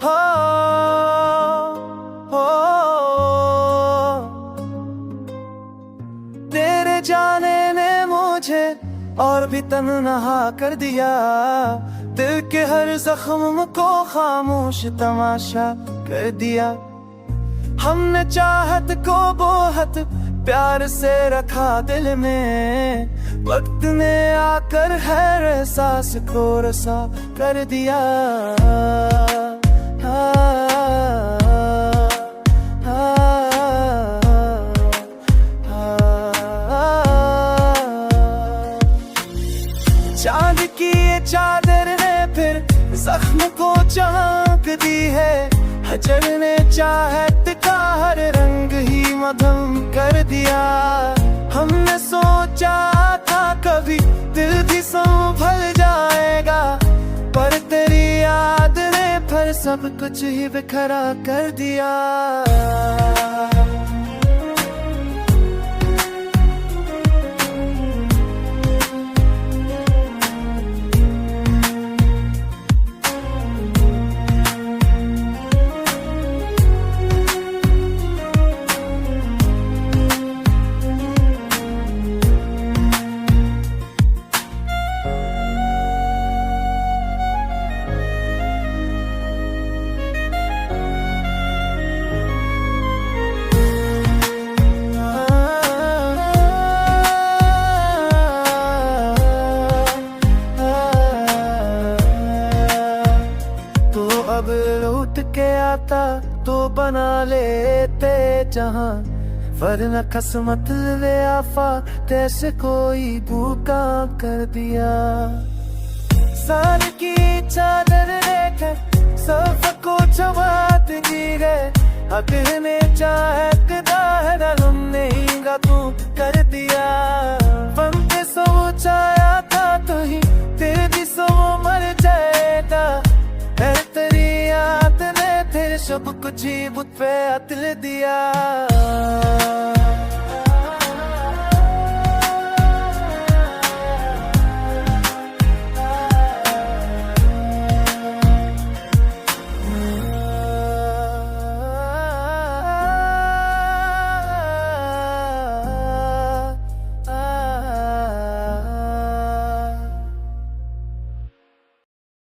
हो हो तेरे जाने ने मुझे और भी तन्हा कर दिया, दिल के हर जख्म को खामोश तमाशा कर दिया। हमने चाहत को बहुत प्यार से रखा दिल में, वक्त ने आकर हर एहसास को रसा कर दिया। चांद की ये चादर ने फिर जख्म को चमक दी है, हजर ने चाहत का हर रंग ही मधुम कर दिया। हमने सोचा था कभी दिल भी संभल जाएगा, पर तेरी याद ने फिर सब कुछ ही बिखरा कर दिया। अब लौट के आता तो बना लेते जहां, वरना किस्मत ले आफा तैसे कोई भूखा कर दिया। साल की चादर लेकर सब को जवाब दी गए, अगर ने चाहत दाहरा हमने ही तू कर दिया। हम पे सोचाया था तो ही तेरी सो मर जाएगा, तेरी याद ने तेरे सब कुछ ही मुझ पे अतल दिया।